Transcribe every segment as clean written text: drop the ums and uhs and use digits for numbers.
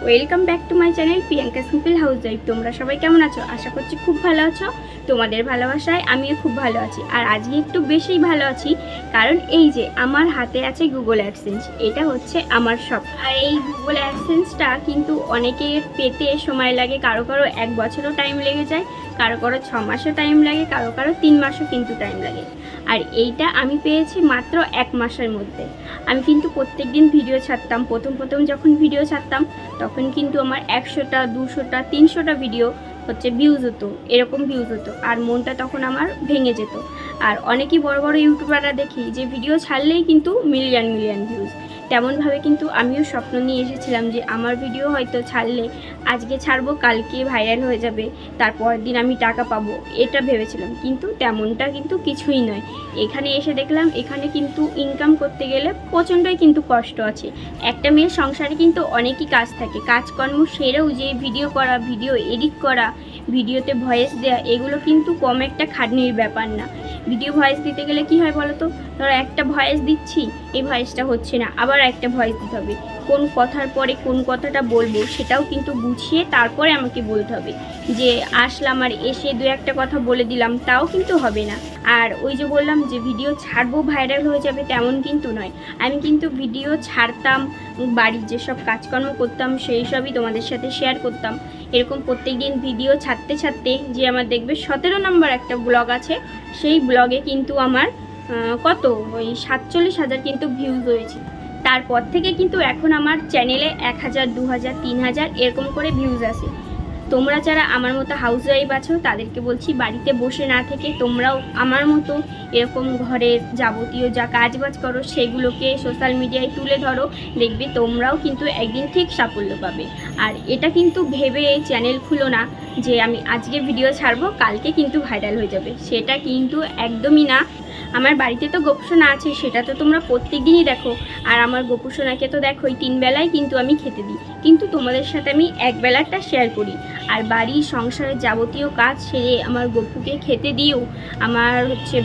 Welcome back to my channel Priyanka simple house wife. তোমরা সবাই কেমন আছো? আশা করছি খুব ভালো আছো। তোমাদের ভালোবাসায় আমিও খুব ভালো আছি, আর আজকে একটু বেশিই ভালো আছি, কারণ এই যে আমার হাতে আছে গুগল অ্যাডসেন্স। এটা হচ্ছে আমার শখ। আর এই গুগল অ্যাডসেন্সটা কিন্তু অনেকের পেতে সময় লাগে, কারো কারো 1 বছরও টাইম লেগে যায়, কারো কারো 6 মাসও টাইম লাগে, কারো কারো 3 মাসও কিন্তু টাইম লাগে। আর এইটা আমি পেয়েছি মাত্র 1 মাসের মধ্যে। আমি কিন্তু প্রত্যেক দিন ভিডিও ছাড়তাম। প্রথম যখন ভিডিও ছাড়তাম তখন কিন্তু আমার 100টা 200টা 300টা ভিডিও ভিউজ হতো, এরকম ভিউজ হতো, আর মনটা তখন আমার ভেঙে যেত। আর অনেকেই বড় বড় ইউটিউবাররা দেখি যে ভিডিও ছাড়লেই কিন্তু মিলিয়ন ভিউজ। তেমনভাবে কিন্তু আমিও স্বপ্ন নিয়ে এসেছিলাম যে আমার ভিডিও হয়তো ছাড়লে আজকে ছাড়বো, কালকে ভাইরাল হয়ে যাবে, তারপর দিন আমি টাকা পাবো, এটা ভেবেছিলাম। কিন্তু তেমনটা কিন্তু কিছুই নয়। এখানে এসে দেখলাম এখানে কিন্তু ইনকাম করতে গেলে প্রচণ্ডই কিন্তু কষ্ট আছে। একটা মেয়ের সংসারে কিন্তু অনেকই কাজ থাকে, কাজকর্ম সেরেও যে ভিডিও করা, ভিডিও এডিট করা, ভিডিওতে ভয়েস দেওয়া, এগুলো কিন্তু কম একটা খাটনির ব্যাপার না। ভিডিও ভয়েস দিতে গেলে কি হয় বলো তো? ধরো একটা ভয়েস দিচ্ছি, এই ভয়েসটা হচ্ছে না, আবার একটা ভয়েস দিতে হবে, কোন কথার পরে কোন কথাটা বলবো সেটাও কিন্তু বুঝিয়ে তারপরে আমাকে বলতে হবে। যে আসলাম আর এসে 2-1টা কথা বলে দিলাম, তাও কিন্তু হবে না। আর ওই যে বললাম যে ভিডিও ছাড়বো ভাইরাল হয়ে যাবে, তেমন কিন্তু নয়। আমি কিন্তু ভিডিও ছাড়তাম, বাড়ির যেসব কাজকর্ম করতাম সেই সবই তোমাদের সাথে শেয়ার করতাম। এরকম প্রত্যেক দিন ভিডিও ছাড়তে যে আমার দেখবে 17 নম্বর একটা ব্লগ আছে, সেই ব্লগে কিন্তু আমার কত ওই 47,000 কিন্তু ভিউজ হয়েছে। তারপর থেকে কিন্তু এখন আমার চ্যানেলে 1000 2000 3000 এরকম করে ভিউজ আসে। তোমরা যারা আমার মতো হাউস ওয়াইফ আছো তাদেরকে বলছি, বাড়িতে বসে না থেকে তোমরাও আমার মতো এরকম ঘরের যাবতীয় যা কাজবাজ করো সেগুলোকে সোশ্যাল মিডিয়ায় তুলে ধরো, দেখবে তোমরাও কিন্তু একদিন ঠিক সাফল্য পাবে। আর এটা কিন্তু ভেবে চ্যানেল খুলো না যে আমি আজকে ভিডিও ছাড়বো কালকে কিন্তু ভাইরাল হয়ে যাবে, সেটা কিন্তু একদমই না। আমার বাড়িতে তো গোপুসোনা আছে, সেটা তো তোমরা প্রত্যেক দিনই দেখো। আর আমার গোপুসোনাকে তো দেখোই 3 বেলায় কিন্তু আমি খেতে দিই, কিন্তু তোমাদের সাথে আমি 1 বেলাটা শেয়ার করি। আর বাড়ির সংসারের যাবতীয় কাজ সেরে আমার গপুকে খেতে দিয়েও, আমার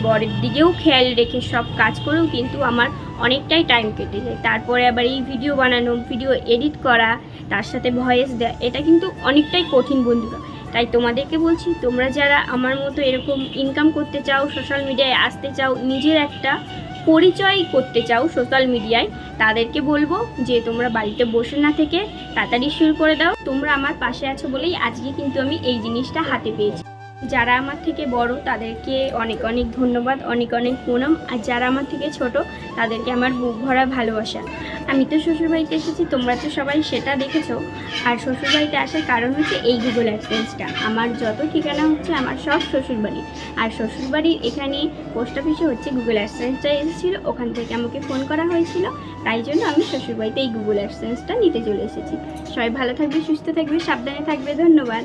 বরের দিকেও খেয়াল রেখে সব কাজ করেও কিন্তু আমার অনেকটাই টাইম কেটে যায়। তারপরে আবার এই ভিডিও বানানো, ভিডিও এডিট করা, তার সাথে ভয়েস দেওয়া, এটা কিন্তু অনেকটাই কঠিন বন্ধুরা। তাই তোমাদেরকে বলছি, তোমরা যারা আমার মতো এরকম ইনকাম করতে চাও, সোশ্যাল মিডিয়ায় আসতে চাও, নিজের একটা পরিচয় করতে চাও সোশ্যাল মিডিয়ায়, তাদেরকে বলবো যে তোমরা বাড়িতে বসে না থেকে তাড়াতাড়ি শুরু করে দাও। তোমরা আমার পাশে আছো বলেই আজকে কিন্তু আমি এই জিনিসটা হাতে পেয়েছি। যারা আমার থেকে বড় তাদেরকে অনেক ধন্যবাদ, অনেক প্রণাম। আর যারা আমার থেকে ছোট তাদেরকে আমার বুক ভরা ভালোবাসা। আমি তো শ্বশুরবাড়িতে এসেছি, তোমরা তো সবাই সেটা দেখেছো। আর শ্বশুরবাড়িতে আসার কারণ হচ্ছে এই গুগল অ্যাডসেন্সটা। আমার যত ঠিকানা হচ্ছে আমার সব শ্বশুরবাড়ি। আর শ্বশুরবাড়ির এখানে পোস্ট অফিসে গুগল অ্যাডসেন্সটা এসেছিলো, ওখান থেকে আমাকে ফোন করা হয়েছিল, তাই জন্য আমি শ্বশুরবাড়িতে এই গুগল অ্যাডসেন্সটা নিতে চলে এসেছি। সবাই ভালো থাকবে, সুস্থ থাকবে, সাবধানে থাকবে। ধন্যবাদ।